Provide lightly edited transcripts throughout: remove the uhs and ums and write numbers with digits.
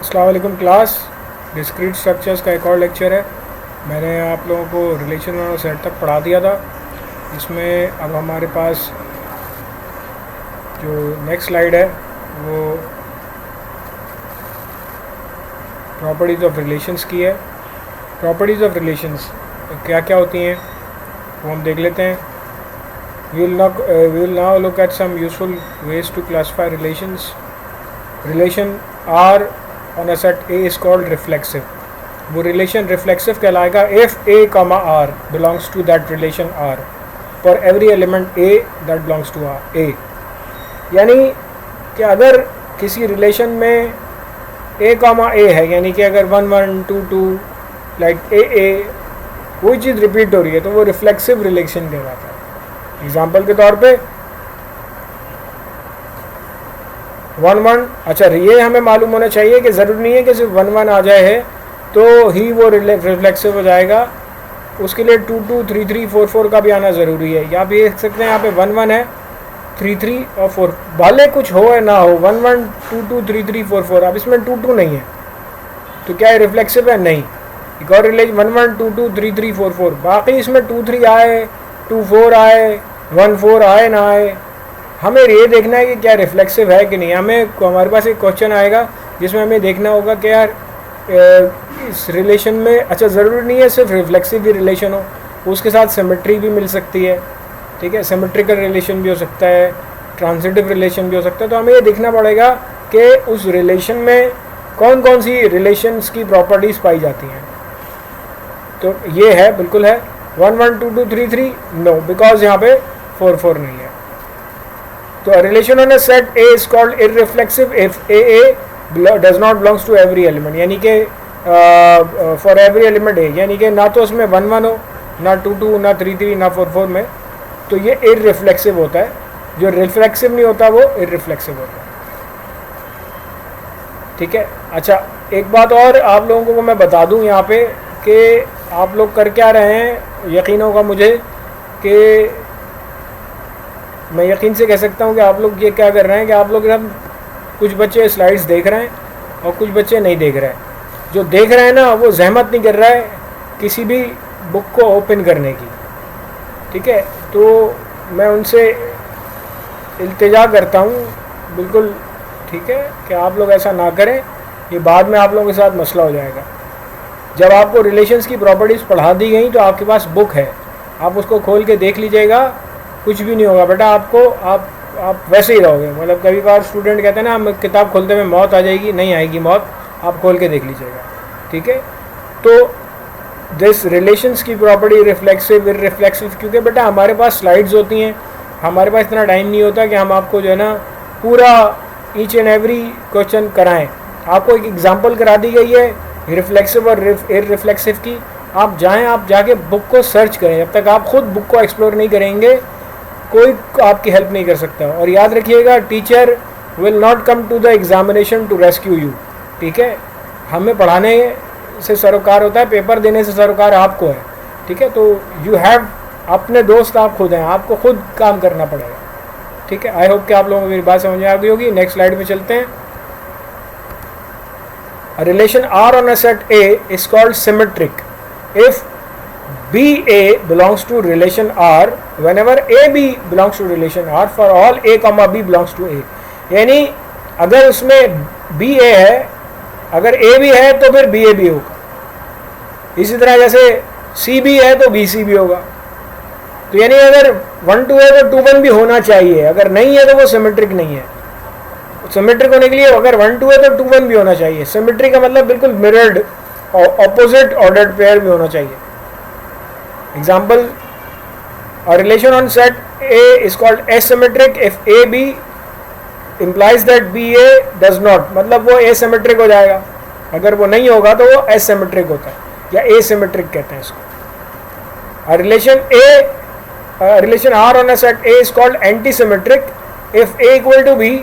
अस्सलाम वालेकुम class. Discrete structures का एक और लेक्चर है। मैंने आप लोगों को रिलेशन और सेट तक पढ़ा दिया था। इसमें अब हमारे पास जो नेक्स्ट स्लाइड है वो प्रॉपर्टीज़ ऑफ रिलेशंस की है। प्रॉपर्टीज़ ऑफ रिलेशंस क्या क्या होती हैं वो हम देख लेते हैं। we will now look at some useful ways to classify relations. Relation R on a set A is called reflexive. वो रिलेशन रिफ्लेक्सिव कहलाएगा if A, R belongs to that relation R for every element A that belongs to A. यानी कि अगर किसी relation में A, A है, यानी कि अगर 1 1 2 2 लाइक A कोई चीज़ रिपीट हो रही है तो वो रिफ्लेक्सिव रिलेशन कहलाता है। एग्जाम्पल के तौर पे 1 1, अच्छा ये हमें मालूम होना चाहिए कि ज़रूरी नहीं है कि सिर्फ 1 1 आ जाए है तो ही वो रिफ्लेक्सिव हो जाएगा। उसके लिए 2 2 3 3 4 4 का भी आना ज़रूरी है। या भी देख सकते हैं यहाँ पे 1 1 है, 3 3 और 4, भले कुछ हो या ना हो, 1 1 2 2 3 3 4 4, अब इसमें 2 2 नहीं है तो क्या है रिफ्लेक्सिव है? नहीं। एक और रिलेशन 1 1 2 2 3 3 4 4, बाकी इसमें 2 3 आए, 2 4 आए, 1 4 आए ना आए, हमें ये देखना है कि क्या रिफ्लेक्सिव है कि नहीं। हमारे पास एक क्वेश्चन आएगा जिसमें हमें देखना होगा कि यार इस रिलेशन में, अच्छा ज़रूरी नहीं है सिर्फ रिफ्लेक्सिव ही रिलेशन हो, उसके साथ सिमेट्री भी मिल सकती है। ठीक है, सिमेट्रिकल रिलेशन भी हो सकता है, ट्रांजिटिव रिलेशन भी हो सकता है। तो हमें ये देखना पड़ेगा कि उस रिलेशन में कौन कौन सी रिलेशंस की प्रॉपर्टीज़ पाई जाती हैं। तो ये है, बिल्कुल है 1 1 2 2 3 3, नो, बिकॉज यहाँ पे 4 4 नहीं है। तो relation on a set A is called irreflexive if A does not belongs to every element, यानी कि फॉर एवरी एलिमेंट ए, यानी कि ना तो उसमें 1 1 हो, ना 2 2, ना 3 3, ना 4 4 में, तो ये इररिफ्लेक्सिव होता है। जो रिफ्लेक्सिव नहीं होता वो इररिफ्लेक्सिव होता है। ठीक है, अच्छा एक बात और आप लोगों को मैं बता दूं यहाँ पे कि आप लोग कर क्या रहे हैं। यकीन होगा मुझे कि मैं यकीन से कह सकता हूँ कि आप लोग ये क्या कर रहे हैं कि आप लोग सब कुछ बच्चे स्लाइड्स देख रहे हैं और कुछ बच्चे नहीं देख रहे हैं। जो देख रहे हैं ना वो जहमत नहीं कर रहा है किसी भी बुक को ओपन करने की। ठीक है, तो मैं उनसे इल्तिजा करता हूँ बिल्कुल, ठीक है, कि आप लोग ऐसा ना करें, ये बाद में आप लोगों के साथ मसला हो जाएगा। जब आपको रिलेशंस की प्रॉपर्टीज़ पढ़ा दी गई तो आपके पास बुक है, आप उसको खोल के देख लीजिएगा, कुछ भी नहीं होगा बेटा, आपको आप वैसे ही रहोगे। मतलब कभी बार स्टूडेंट कहते हैं ना हम किताब खोलते हुए मौत आ जाएगी, नहीं आएगी मौत, आप खोल के देख लीजिएगा। ठीक है, तो दिस रिलेशंस की प्रॉपर्टी रिफ्लेक्सिव इररिफ्लेक्सिव, क्योंकि बेटा हमारे पास स्लाइड्स होती हैं, हमारे पास इतना टाइम नहीं होता कि हम आपको जो है ना पूरा ईच एंड एवरी क्वेश्चन कराएं। आपको एक एग्जांपल करा दी गई है रिफ्लेक्सिव और इररिफ्लेक्सिव की, आप जाएं, आप जाके बुक को सर्च करें। जब तक आप खुद बुक को एक्सप्लोर नहीं करेंगे कोई आपकी हेल्प नहीं कर सकता। और याद रखिएगा, teacher will not come to the examination to rescue you. ठीक है, हमें पढ़ाने से सरोकार होता है, पेपर देने से सरोकार आपको है। ठीक है, तो यू हैव, अपने दोस्त आप खुद हैं, आपको खुद काम करना पड़ेगा। ठीक है, आई होप कि आप लोगों को मेरी बात समझ में आ गई होगी। नेक्स्ट स्लाइड पे चलते हैं। A relation R on a set A is called symmetric if BA belongs to relation R whenever AB belongs to relation R for all A, B belongs to A। यानी अगर उसमें BA है, अगर A भी है तो फिर BA भी होगा। इसी तरह जैसे CB है तो BC भी होगा। तो यानी अगर 1 2 है तो 2 1 भी होना चाहिए, अगर नहीं है तो वो सिमेट्रिक नहीं है। सिमेट्रिक होने के लिए अगर 1 2 है तो 2 1 भी होना चाहिए। सिमेट्रिक का मतलब बिल्कुल मिरर्ड और ऑपोजिट ऑर्डर्ड पेयर भी होना चाहिए। Example, a relation on set A is called asymmetric if AB implies that BA does not, मतलब वो asymmetric हो जाएगा। अगर वो नहीं होगा तो वो asymmetric होता है या asymmetric कहते हैं इसको। A relation R on a set A is called antisymmetric if A equal to B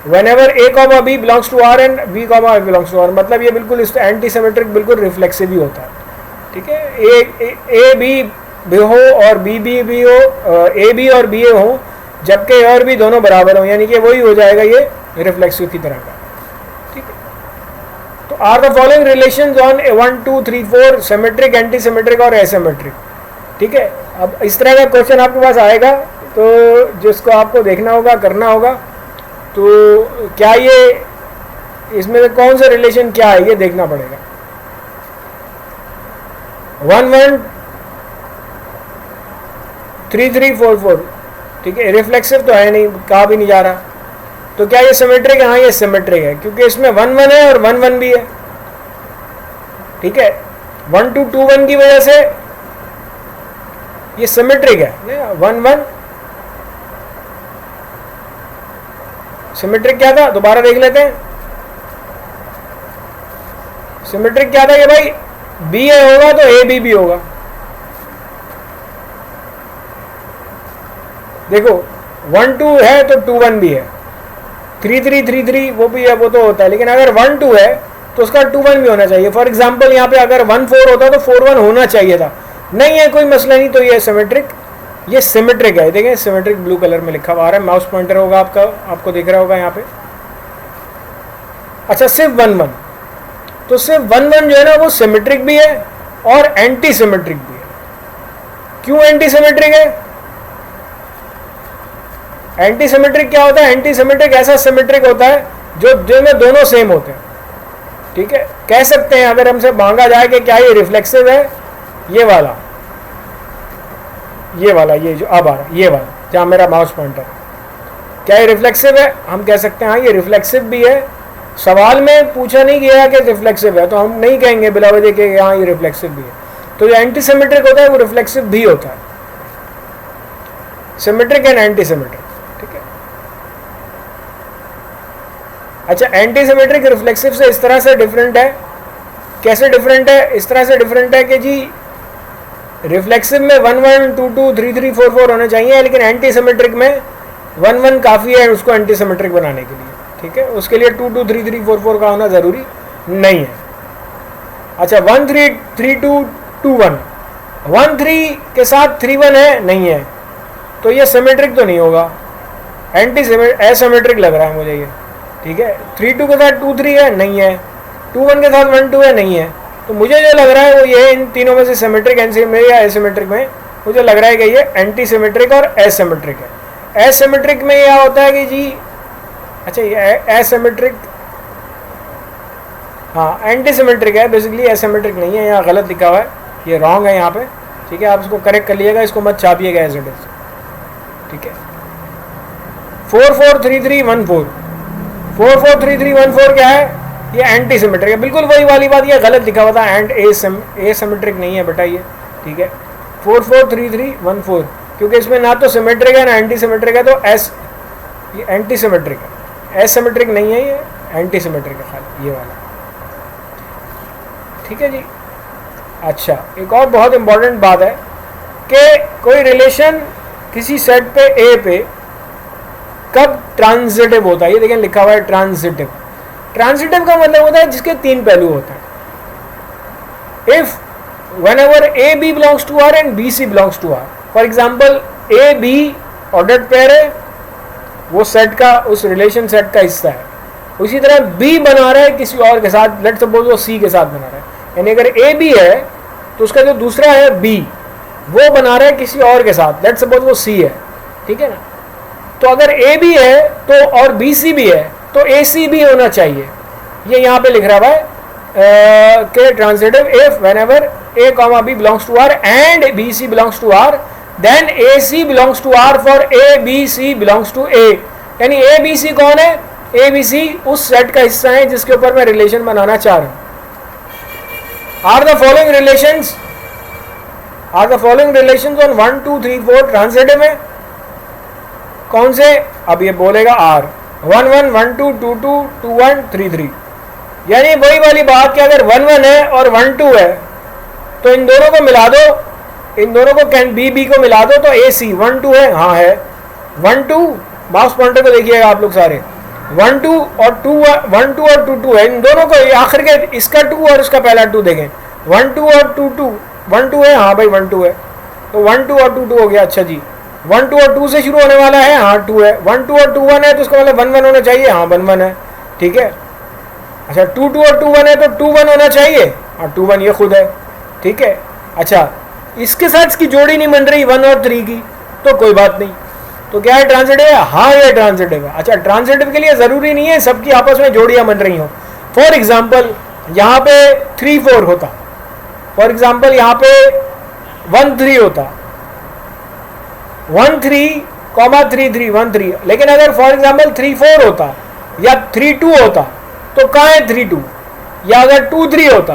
whenever A, B belongs to R and B, A belongs to R। मतलब ये बिल्कुल इस एंटीसिमेट्रिक बिल्कुल रिफ्लेक्सिव ही होता है। ठीक है, ए बी हो और बी हो, ए बी और बी ए हो, जबकि और भी दोनों बराबर हो, यानी कि वही हो जाएगा ये रिफ्लेक्सिव की तरह का। ठीक है, तो are the following relations on 1 2 3 4 symmetric, anti symmetric और एसिमेट्रिक। ठीक है, अब इस तरह का क्वेश्चन आपके पास आएगा तो जिसको आपको देखना होगा, करना होगा। तो क्या ये इसमें से कौन सा रिलेशन क्या है ये देखना पड़ेगा। 1 1 3 3 4 4, ठीक है, रिफ्लेक्सिव तो है नहीं, कहा भी नहीं जा रहा। तो क्या ये सिमेट्रिक है? हाँ ये सिमेट्रिक है, क्योंकि इसमें 1 1 है और 1 1 भी है। ठीक है, 1 2 2 1 की वजह से ये सिमेट्रिक है। 1 1 सिमेट्रिक क्या था, दोबारा देख लेते हैं। सिमेट्रिक क्या था कि भाई बी ए होगा तो ए बी भी होगा। देखो 1 2 है तो 2 1 भी है, 3 3 3 3 वो भी है, वो तो होता है। लेकिन अगर 1 2 है तो उसका 2 1 भी होना चाहिए। फॉर एग्जाम्पल यहाँ पे अगर 1 4 होता तो 4 1 होना चाहिए था। नहीं है, कोई मसला नहीं। तो ये सिमेट्रिक, ये सिमेट्रिक है। देखें सिमेट्रिक ब्लू कलर में लिखा हुआ आ रहा है, माउस पॉइंटर होगा आपका, आपको दिख रहा होगा यहाँ पे। अच्छा, सिर्फ 1 1, तो सिर्फ 1 1 जो है ना वो सिमेट्रिक भी है और एंटी सिमेट्रिक भी है। क्यों एंटी सिमेट्रिक है? एंटी सिमेट्रिक क्या होता है? एंटी सिमेट्रिक ऐसा सिमेट्रिक होता है जो जिनमें दोनों सेम होते हैं। ठीक है, कह सकते हैं अगर हमसे मांगा जाए कि क्या ये रिफ्लेक्सिव है, ये वाला, ये जो अब आ रहा है, ये वाला जहां मेरा माउस पॉइंटर, क्या ये रिफ्लेक्सिव है? हम कह सकते हैं हाँ ये रिफ्लेक्सिव भी है। सवाल में पूछा नहीं गया कि रिफ्लेक्सिव है, तो हम नहीं कहेंगे बिला वजह के हाँ ये रिफ्लेक्सिव भी है। तो जो एंटी सिमेट्रिक होता है वो रिफ्लेक्सिव भी होता है। Symmetric and anti symmetric. ठीक है, अच्छा, एंटी सिमेट्रिक रिफ्लेक्सिव से इस तरह से डिफरेंट है। कैसे डिफरेंट है? इस तरह से डिफरेंट है कि जी रिफ्लेक्सिव में 1 1 2 2 3 3 4 4 होने चाहिए, लेकिन एंटी सिमेट्रिक में 1 1 काफ़ी है उसको एंटी सिमेट्रिक बनाने के लिए। ठीक है, उसके लिए 2 2 3 3 4 4 का होना ज़रूरी नहीं है। अच्छा, 1 3 3 2 2 1, 1 3 के साथ 3 1 है, नहीं है, तो ये सिमेट्रिक तो नहीं होगा, एंटी एसिमेट्रिक लग रहा है मुझे ये। ठीक है, 3 2 के साथ 2 3 है, नहीं है, 2 1 के साथ 1 2 है, नहीं है। तो मुझे जो लग रहा है वो ये इन तीनों में से सिमेट्रिक में या एसिमेट्रिक में मुझे लग रहा है कि ये एंटी सिमेट्रिक और एसिमेट्रिक है। एसिमेट्रिक में यह होता है कि जी, अच्छा ये एसिमेट्रिक, हाँ एंटी सिमेट्रिक है बेसिकली, एसिमेट्रिक नहीं है। यहाँ गलत लिखा हुआ है, ये रॉन्ग है यहाँ पे। ठीक है, आप इसको करेक्ट कर लीजिएगा, इसको मत छापिएगा एज इट इज। ठीक है, 4 4 3 3 1 4, 4 4 3 3 1 4 क्या है? ये एंटी सिमेट्रिक है। बिल्कुल वही वाली बात, ये गलत लिखा हुआ था, एंड एसिमेट्रिक नहीं है बेटा ये। ठीक है, 4 4 3 3 1 4, क्योंकि इसमें ना तो सिमेट्रिक है ना एंटी सिमेट्रिक है, तो ये एंटी सिमेट्रिक है, एसिमेट्रिक नहीं है, ये एंटी सिमेट्रिक है खाली, ये वाला। ठीक है जी। अच्छा, एक और बहुत इंपॉर्टेंट बात है कि कोई रिलेशन किसी सेट पे ए पे कब ट्रांजिटिव होता है। ये देखें लिखा हुआ है ट्रांजिटिव। ट्रांजिटिव का मतलब होता है जिसके 3 पहलू होते हैं। If whenever A B belongs to R and B C belongs to R, for example A B ordered pair है, वो सेट का, उस रिलेशन सेट का हिस्सा है। उसी तरह B बना रहा है किसी और के साथ, लेट्स सपोज वो C के साथ बना रहा है, यानी अगर A B है तो उसका जो दूसरा है B, वो बना रहा है किसी और के साथ, लेट्स सपोज वो C है। ठीक है ना, तो अगर A B है तो और B C भी है तो A C भी होना चाहिए। ये यहाँ पे लिख रहा है कि transitive if whenever A, B belongs to R and B C belongs to R, then A C belongs to R for A B C belongs to A। यानी A B C कौन है? A B C उस set का हिस्सा है जिसके ऊपर मैं रिलेशन बनाना चाह रहा हूँ। Are the following relations on 1 2 3 4 transitive है? कौन से? अब ये बोलेगा R, 1 1 1 2 2 2 2 1 3 3। यानी वही वाली बात कि अगर 1 1 है और 1 2 है तो इन दोनों को मिला दो, इन दोनों को कैन बी को मिला दो तो ए सी 1 2 है। हाँ है 1 2, माउस पॉइंटर को देखिएगा आप लोग सारे, 1 2 और 2 1 2 और 2 2 है। इन दोनों को आखिर के इसका 2 और इसका पहला 2 देखें, 1 2 और 2 2, 1 2 है। हाँ भाई 1 2 है, तो 1 2 और 2 2 हो गया। अच्छा जी, 1 2 और 2 से शुरू होने वाला है, हाँ 2 है। 1 2 और 2 1 है तो उसका मतलब 1 1 होना चाहिए, हाँ 1 1 है। ठीक है, अच्छा 2 2 और 2 1 है तो 2 1 होना चाहिए, और 2 1 ये खुद है, ठीक है। अच्छा इसके साथ इसकी जोड़ी नहीं बन रही 1 और 3 की, तो कोई बात नहीं, तो क्या है ट्रांजिटिव है, हाँ ये ट्रांजिटिव है। अच्छा ट्रांजिटिव के लिए ज़रूरी नहीं है सबकी आपस में जोड़ियाँ बन रही हो। फॉर एग्जाम्पल यहाँ पे 3 4 होता, फॉर एग्जाम्पल यहाँ पे 1 3 होता, 1 3 3 3 1 3, लेकिन अगर फॉर एग्जाम्पल 3 4 होता या 3 2 होता तो कहाँ है 3 2, या अगर 2 3 होता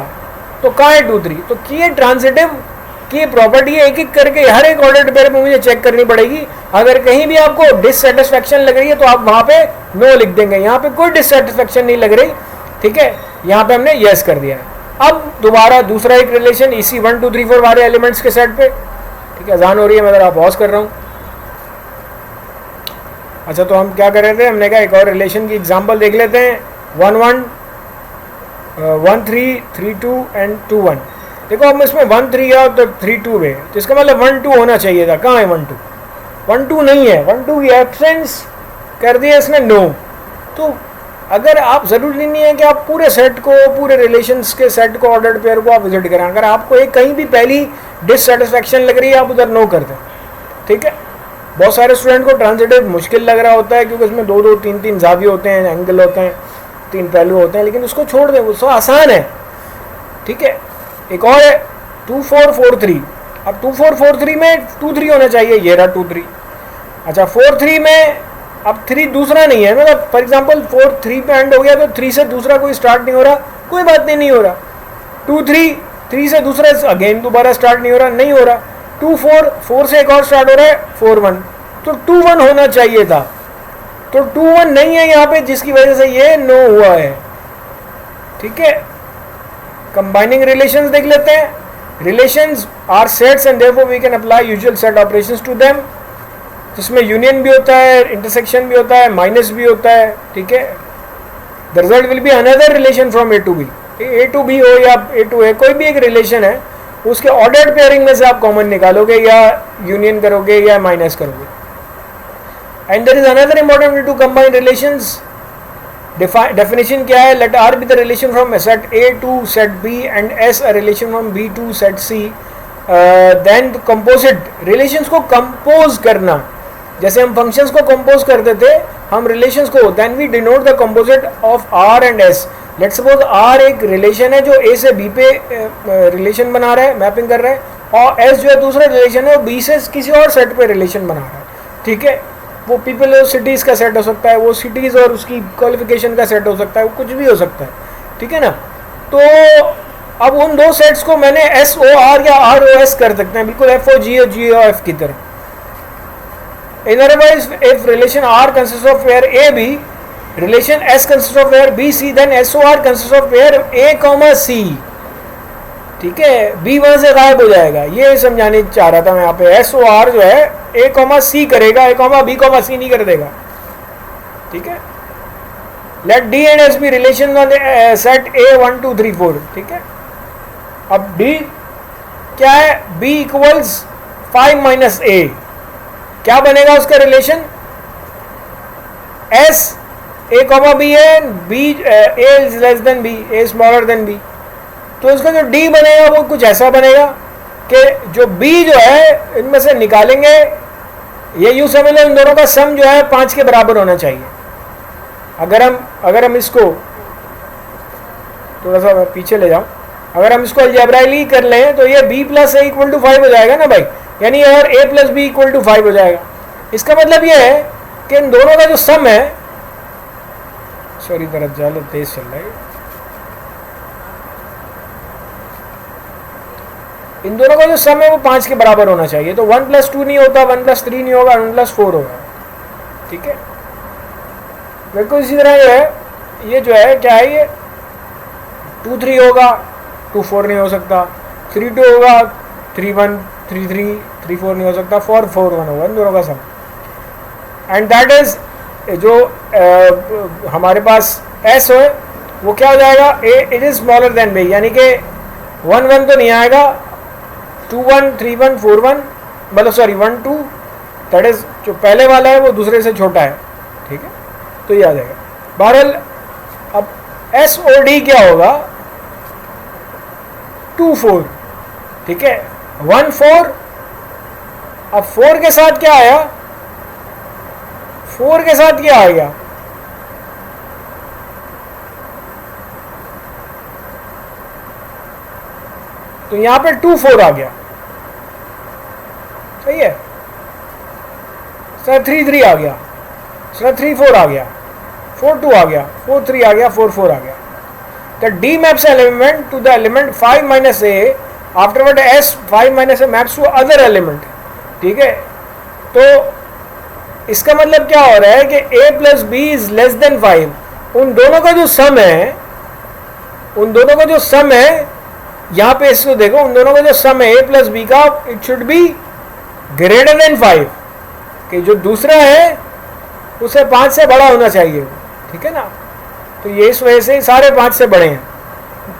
तो कहाँ है 2 3। तो ये ट्रांजिटिव की प्रॉपर्टी एक एक करके हर एक ऑर्डर पेयर में मुझे चेक करनी पड़ेगी। अगर कहीं भी आपको डिससेटिस्फैक्शन लग रही है तो आप वहाँ पे नो लिख देंगे, यहाँ पे कोई डिससेटिस्फैक्शन नहीं लग रही, ठीक है, यहाँ पे हमने यस कर दिया है। अब दोबारा दूसरा एक रिलेशन इसी 1 2 3 4 वाले एलिमेंट्स के सेट पे, ठीक है, अजान हो रही है, मैं ज़रा पॉज कर रहा हूँ। अच्छा तो हम क्या कर रहे थे, हमने कहा एक और रिलेशन की एग्जाम्पल देख लेते हैं, 1 1 1 3 3 2 एंड 2 1। देखो हम इसमें 1 3 है तो 3 2 है, तो इसका मतलब 1 2 होना चाहिए था, कहाँ है 1 2, 1 2 नहीं है, 1 2 की एब्सेंस कर दिया इसने नो। तो अगर आप ज़रूरी नहीं है कि आप पूरे सेट को, पूरे रिलेशंस के सेट को, ऑर्डर्ड पेयर को आप विजिट करें, अगर आपको एक कहीं भी पहली डिससेटिस्फैक्शन लग रही है आप उधर नो कर दें, ठीक है। बहुत सारे स्टूडेंट को ट्रांजिटिव मुश्किल लग रहा होता है क्योंकि उसमें 2 2 3 3 जाविये होते हैं, एंगल होते हैं, 3 पहलू होते हैं, लेकिन उसको छोड़ दें, वो तो आसान है, ठीक है। एक और है 2 4 4 3, अब 2 4 4 3 में 2 3 होना चाहिए, ये रहा 2 3। अच्छा 4 3 में अब 3 दूसरा नहीं है, मतलब फॉर एग्जांपल 4 3 पे एंड हो गया तो 3 से दूसरा कोई स्टार्ट नहीं हो रहा, कोई बात नहीं, नहीं हो रहा। 2 3 3 से दूसरा अगेन दोबारा स्टार्ट नहीं हो रहा, नहीं हो रहा। 2 4 4 से एक और स्टार्ट हो रहा है 4 1, तो 2 1 होना चाहिए था, तो 2 1 नहीं है यहाँ पे, जिसकी वजह से ये नो हुआ है, ठीक है। कंबाइनिंग रिलेशंस देख लेते हैं। Relations are sets and therefore we can apply usual set operations to them, जिसमें यूनियन भी होता है, इंटरसेक्शन भी होता है, माइनस भी होता है, ठीक है। The result will be another relation from A to B, A to B हो या ए टू ए, कोई भी एक रिलेशन है उसके ऑर्डर्ड पेयरिंग में से आप कॉमन निकालोगे या यूनियन करोगे या माइनस करोगे। And there is another important way to combine relations. Definition क्या है, let R be the relation from set A to set B and S a relation from B to set C. Then composite relations को compose करना, जैसे हम functions को compose करते थे हम रिलेशंस को, then we denote the composite of R and S. Let's suppose R एक रिलेशन है जो ए से बी पे रिलेशन बना रहा है, मैपिंग कर रहा है, और एस जो है दूसरा रिलेशन है वो बी से किसी और सेट पे रिलेशन बना रहा है, ठीक है। वो पीपल और सिटीज़ का सेट हो सकता है, वो सिटीज़ और उसकी क्वालिफिकेशन का सेट हो सकता है, वो कुछ भी हो सकता है, ठीक है ना। तो अब उन दो सेट्स को मैंने एस ओ आर या आर ओ एस कर सकते हैं, बिल्कुल एफ ओ जी ओ एफ की तरह। In other words, if relation R consists of pair AB, relation S consists of pair BC, then SOR consists of pair A, C, ठीक है। B वहाँ से गायब हो जाएगा, ये समझाने चाह रहा था मैं यहाँ पे। SOR जो है A, C करेगा, A, B, C नहीं कर देगा, ठीक है। Let D and S be relation on the set A 1 2 3 4, ठीक है। अब D क्या है, B equals 5 minus A, क्या बनेगा उसका relation, as A comma B है, B A is less than B, A smaller than B, तो इसका जो डी बनेगा वो कुछ ऐसा बनेगा कि जो बी जो है इनमें से निकालेंगे, ये यूँ समझ लो इन दोनों का सम जो है 5 के बराबर होना चाहिए। अगर हम इसको थोड़ा सा पीछे ले जाऊं, अगर हम इसको अलजेब्राइकली कर लें तो ये b plus A equal to 5 हो जाएगा ना भाई, यानी और a plus B equal to 5 हो जाएगा। इसका मतलब ये है कि इन दोनों का जो सम है, सॉरी तरफ ज़्यादा तेज चल रहा है, इन दोनों का जो सम है वो 5 के बराबर होना चाहिए। तो 1 + 2 नहीं होता, 1 + 3 नहीं होगा, 1 + 4 होगा, ठीक है। बिल्कुल इसी तरह ये जो है क्या है, ये 2 3 होगा, 2 4 नहीं हो सकता, 3 2 होगा, 3 1 3 3 3 4 नहीं हो सकता, 4 4 1 होगा, इन दोनों का सम। एंड दैट इज जो हमारे पास एस है वो क्या हो जाएगा, it is smaller than B, यानी कि 1 1 तो नहीं आएगा, 2 1 3 1 4 1, मतलब सॉरी 1 2, दैट इज जो पहले वाला है वो दूसरे से छोटा है, ठीक है, तो ये आ जाएगा। बहरहाल अब SOD क्या होगा, 2 4, ठीक है, 1 4। अब 4 के साथ क्या आया, 4 के साथ क्या आ गया, तो यहां पे 2 4 आ गया, सही है सर। 3 3 आ गया सर, 3 4 आ गया, 4 2 आ गया, 4 3 आ गया, 4 4 आ गया। The D maps element to the element 5 minus a, afterward S 5 minus a maps to other element, ठीक है। तो इसका मतलब क्या हो रहा है कि a plus b is less than 5, उन दोनों का जो सम है, उन दोनों का जो सम है, यहां पे इसको देखो, उन दोनों का जो सम है a plus b का, it should be greater than 5, कि जो दूसरा है उसे 5 से बड़ा होना चाहिए, ठीक है ना। तो ये इस वजह से सारे 5 से बड़े हैं,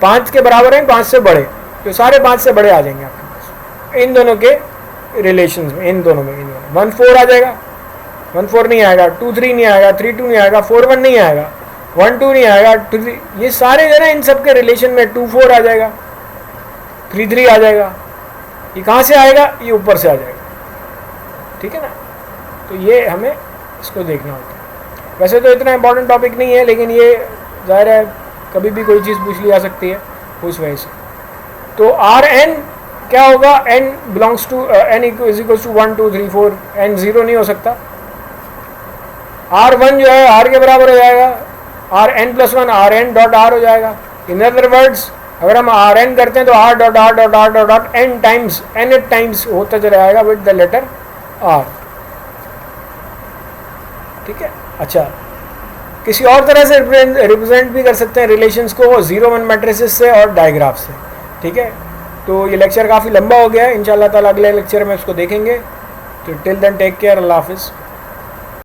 5 के बराबर हैं, 5 से बड़े, तो सारे 5 से बड़े आ जाएंगे आपके पास इन दोनों के रिलेशंस में, इन दोनों में। 1 4 आ जाएगा, 1 4 नहीं आएगा, 2 3 नहीं आएगा, 3 2 नहीं आएगा, 4 1 नहीं आएगा, 1 2 नहीं आएगा, 2 3, ये सारे जो है ना इन सब के रिलेशन में 2 4 आ जाएगा, 3 3 आ जाएगा। ये कहाँ से आएगा, ये ऊपर से आ जाएगा, ठीक है ना। तो ये हमें इसको देखना होता है। वैसे तो इतना इंपॉर्टेंट टॉपिक नहीं है, लेकिन ये ज़ाहिर है कभी भी कोई चीज़ पूछ ली जा सकती है उस वजह से। तो Rn क्या होगा, n belongs to n is equals to 1 2 3 4, n 0 नहीं हो सकता। R1 जो है R के बराबर हो जाएगा, Rn plus 1 Rn dot R हो जाएगा। इन अदर वर्ड्स अगर हम Rn करते हैं तो R dot R dot R dot R n times nth times होता चला जाएगा विद द लेटर R, ठीक है। अच्छा, किसी और तरह से रिप्रेजेंट भी कर सकते हैं रिलेशंस को 0 1 मैट्रिसेस से और डायग्राफ से, ठीक है। तो ये लेक्चर काफ़ी लंबा हो गया है, इंशाल्लाह ताला अगले लेक्चर में इसको देखेंगे। तो टिल देन टेक केयर, अल्लाह हाफिज़।